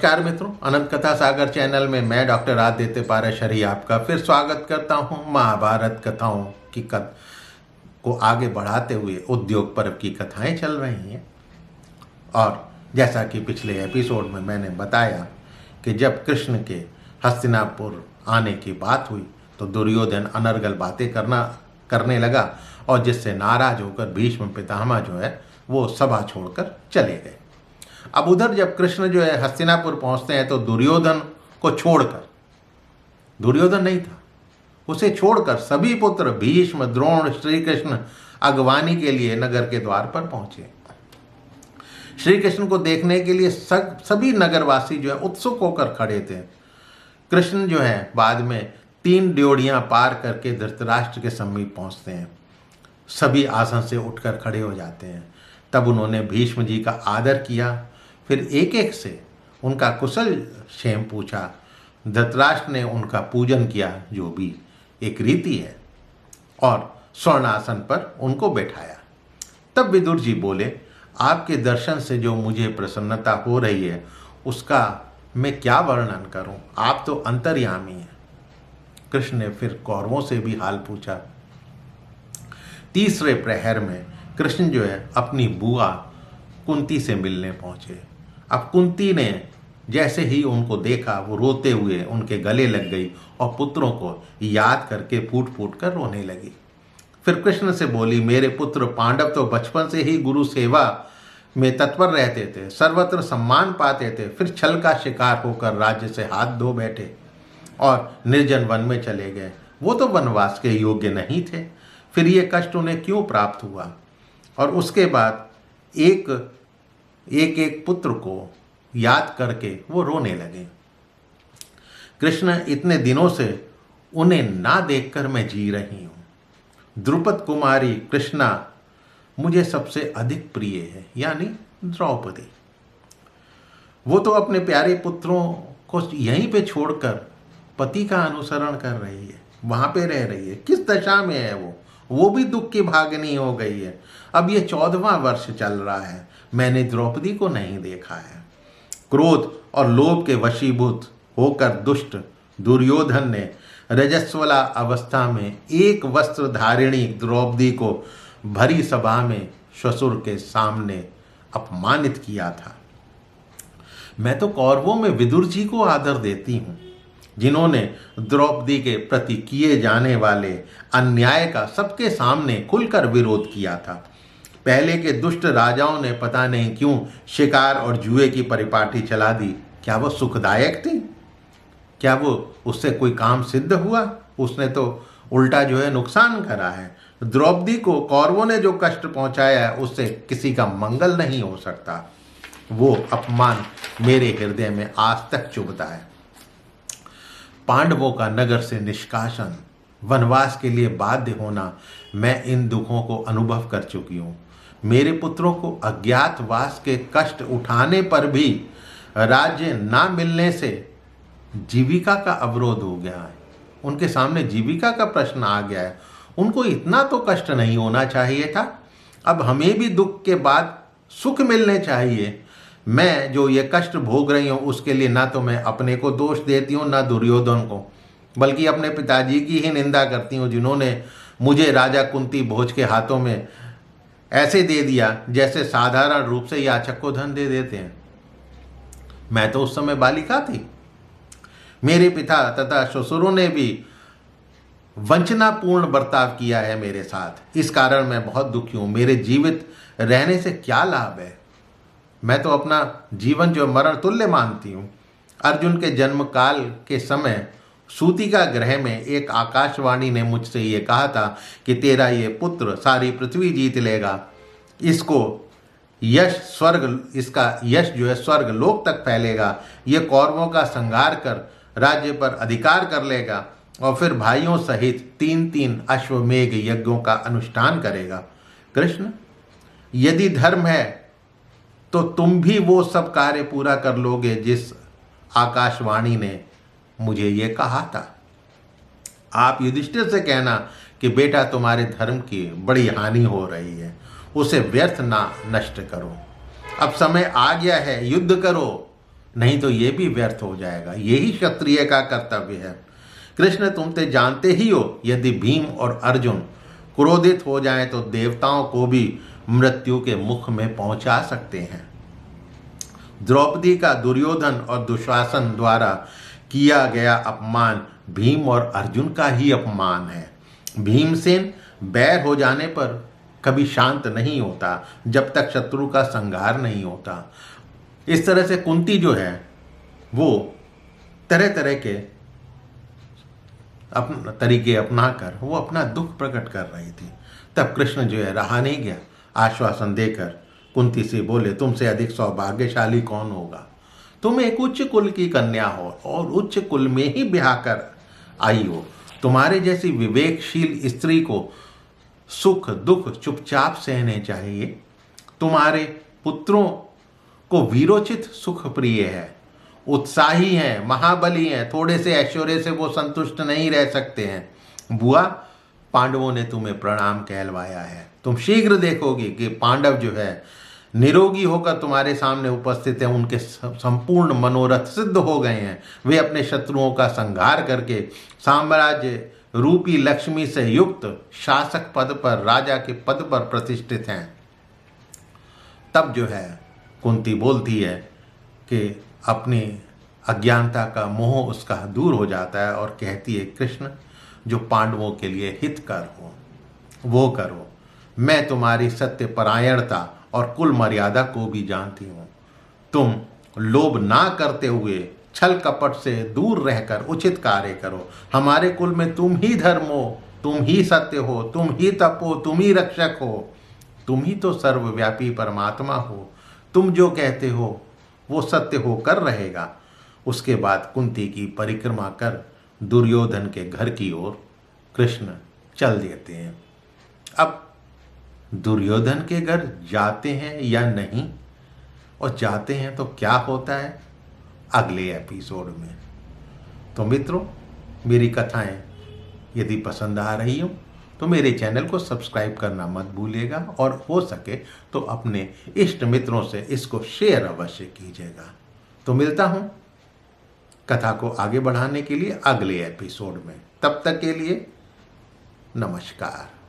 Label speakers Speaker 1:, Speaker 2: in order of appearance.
Speaker 1: नमस्कार मित्रों, अनंत कथा सागर चैनल में मैं डॉक्टर आदित्य पाराशरी आपका फिर स्वागत करता हूं। महाभारत कथाओं की को आगे बढ़ाते हुए उद्योग पर्व की कथाएं चल रही हैं। और जैसा कि पिछले एपिसोड में मैंने बताया कि जब कृष्ण के हस्तिनापुर आने की बात हुई तो दुर्योधन अनर्गल बातें करने लगा और जिससे नाराज होकर भीष्म पितामह जो है वो सभा छोड़कर चले गए। अब उधर जब कृष्ण जो है हस्तिनापुर पहुंचते हैं तो दुर्योधन को छोड़कर, दुर्योधन नहीं था, उसे छोड़कर सभी पुत्र भीष्म, द्रोण, श्री कृष्ण अगवानी के लिए नगर के द्वार पर पहुंचे। श्री कृष्ण को देखने के लिए सभी नगरवासी जो है उत्सुक होकर खड़े थे। कृष्ण जो है बाद में 3 ड्योढ़ियां पार करके धृतराष्ट्र के समीप पहुंचते हैं। सभी आसन से उठकर खड़े हो जाते हैं। तब उन्होंने भीष्म जी का आदर किया, फिर एक एक से उनका कुशल क्षेम पूछा। धृतराष्ट्र ने उनका पूजन किया, जो भी एक रीति है, और स्वर्णासन पर उनको बैठाया। तब विदुर जी बोले, आपके दर्शन से जो मुझे प्रसन्नता हो रही है उसका मैं क्या वर्णन करूं, आप तो अंतर्यामी हैं। कृष्ण ने फिर कौरवों से भी हाल पूछा। तीसरे प्रहर में कृष्ण जो है अपनी बुआ कुंती से मिलने पहुंचे। अब कुंती ने जैसे ही उनको देखा वो रोते हुए उनके गले लग गई और पुत्रों को याद करके फूट फूट कर रोने लगी। फिर कृष्ण से बोली, मेरे पुत्र पांडव तो बचपन से ही गुरु सेवा में तत्पर रहते थे, सर्वत्र सम्मान पाते थे, फिर छल का शिकार होकर राज्य से हाथ धो बैठे और निर्जन वन में चले गए। वो तो वनवास के योग्य नहीं थे, फिर ये कष्ट उन्हें क्यों प्राप्त हुआ? और उसके बाद एक एक पुत्र को याद करके वो रोने लगे। कृष्ण, इतने दिनों से उन्हें ना देखकर मैं जी रही हूं। द्रुपद कुमारी कृष्णा मुझे सबसे अधिक प्रिय है, यानी द्रौपदी। वो तो अपने प्यारे पुत्रों को यहीं पे छोड़कर पति का अनुसरण कर रही है, वहां पे रह रही है। किस दशा में है वो भी दुख की भागिनी हो गई है। अब ये 14वां वर्ष चल रहा है, मैंने द्रौपदी को नहीं देखा है। क्रोध और लोभ के वशीभूत होकर दुष्ट दुर्योधन ने रजस्वला अवस्था में एक वस्त्र धारिणी द्रौपदी को भरी सभा में ससुर के सामने अपमानित किया था। मैं तो कौरवों में विदुर जी को आदर देती हूं, जिन्होंने द्रौपदी के प्रति किए जाने वाले अन्याय का सबके सामने खुलकर विरोध किया था। पहले के दुष्ट राजाओं ने पता नहीं क्यों शिकार और जुए की परिपाटी चला दी। क्या वो सुखदायक थी? क्या वो उससे कोई काम सिद्ध हुआ? उसने तो उल्टा जो है नुकसान करा है। द्रौपदी को कौरवों ने जो कष्ट पहुंचाया है उससे किसी का मंगल नहीं हो सकता। वो अपमान मेरे हृदय में आज तक चुभता है। पांडवों का नगर से निष्कासन, वनवास के लिए बाध्य होना, मैं इन दुखों को अनुभव कर चुकी हूँ। मेरे पुत्रों को अज्ञातवास के कष्ट उठाने पर भी राज्य ना मिलने से जीविका का अवरोध हो गया है। उनके सामने जीविका का प्रश्न आ गया है। उनको इतना तो कष्ट नहीं होना चाहिए था। अब हमें भी दुख के बाद सुख मिलने चाहिए। मैं जो ये कष्ट भोग रही हूँ उसके लिए ना तो मैं अपने को दोष देती हूँ, ना दुर्योधन को, बल्कि अपने पिताजी की ही निंदा करती हूँ, जिन्होंने मुझे राजा कुंती भोज के हाथों में ऐसे दे दिया जैसे साधारण रूप से याचक को धन दे देते हैं। मैं तो उस समय बालिका थी। मेरे पिता तथा ससुरों ने भी वंचनापूर्ण बर्ताव किया है मेरे साथ। इस कारण मैं बहुत दुखी हूँ। मेरे जीवित रहने से क्या लाभ है? मैं तो अपना जीवन जो मरण तुल्य मानती हूँ। अर्जुन के जन्म काल के समय सूतिका ग्रह में एक आकाशवाणी ने मुझसे ये कहा था कि तेरा ये पुत्र सारी पृथ्वी जीत लेगा, इसको यश स्वर्ग, इसका यश जो है स्वर्ग लोक तक फैलेगा, ये कौरवों का संहार कर राज्य पर अधिकार कर लेगा और फिर भाइयों सहित 3-3 अश्वमेघ यज्ञों का अनुष्ठान करेगा। कृष्ण, यदि धर्म है तो तुम भी वो सब कार्य पूरा कर लोगे जिस आकाशवाणी ने मुझे ये कहा था। आप युधिष्ठिर से कहना कि बेटा तुम्हारे धर्म की बड़ी हानि हो रही है, उसे व्यर्थ ना नष्ट करो। अब समय आ गया है, युद्ध करो, नहीं तो ये भी व्यर्थ हो जाएगा। यही क्षत्रिय का कर्तव्य है। कृष्ण, तुम तो जानते ही हो, यदि भीम और अर्जुन क्रोधित हो जाएं तो देवताओं को भी मृत्यु के मुख में पहुंचा सकते हैं। द्रौपदी का दुर्योधन और दुशासन द्वारा किया गया अपमान भीम और अर्जुन का ही अपमान है। भीमसेन बैर हो जाने पर कभी शांत नहीं होता जब तक शत्रु का संहार नहीं होता। इस तरह से कुंती जो है वो तरह तरह के तरीके अपनाकर वो अपना दुख प्रकट कर रही थी। तब कृष्ण जो है रहा नहीं गया, आश्वासन देकर कुंती से बोले, तुमसे अधिक सौभाग्यशाली कौन होगा। तुम एक उच्च कुल की कन्या हो और उच्च कुल में ही ब्याह कर आई हो। तुम्हारे जैसी विवेकशील स्त्री को सुख दुख चुपचाप सहने चाहिए। तुम्हारे पुत्रों को वीरोचित सुख प्रिय है, उत्साही हैं, महाबली हैं, थोड़े से ऐश्वर्य से वो संतुष्ट नहीं रह सकते हैं। बुआ, पांडवों ने तुम्हें प्रणाम कहलवाया है। तुम शीघ्र देखोगे कि पांडव जो है निरोगी होकर तुम्हारे सामने उपस्थित हैं। उनके संपूर्ण मनोरथ सिद्ध हो गए हैं। वे अपने शत्रुओं का संहार करके साम्राज्य रूपी लक्ष्मी से युक्त शासक पद पर, राजा के पद पर प्रतिष्ठित हैं। तब जो है कुंती बोलती है कि अपनी अज्ञानता का मोह उसका दूर हो जाता है और कहती है, कृष्ण, जो पांडवों के लिए हितकर हो वो करो। मैं तुम्हारी सत्यपरायणता और कुल मर्यादा को भी जानती हूँ। तुम लोभ ना करते हुए छल कपट से दूर रहकर उचित कार्य करो। हमारे कुल में तुम ही धर्म हो, तुम ही सत्य हो, तुम ही तप हो, तुम ही रक्षक हो, तुम ही तो सर्वव्यापी परमात्मा हो। तुम जो कहते हो वो सत्य होकर रहेगा। उसके बाद कुंती की परिक्रमा कर दुर्योधन के घर की ओर कृष्ण चल देते हैं। अब दुर्योधन के घर जाते हैं या नहीं, और जाते हैं तो क्या होता है, अगले एपिसोड में। तो मित्रों, मेरी कथाएं यदि पसंद आ रही हो तो मेरे चैनल को सब्सक्राइब करना मत भूलिएगा, और हो सके तो अपने इष्ट मित्रों से इसको शेयर अवश्य कीजिएगा। तो मिलता हूं कथा को आगे बढ़ाने के लिए अगले एपिसोड में। तब तक के लिए नमस्कार।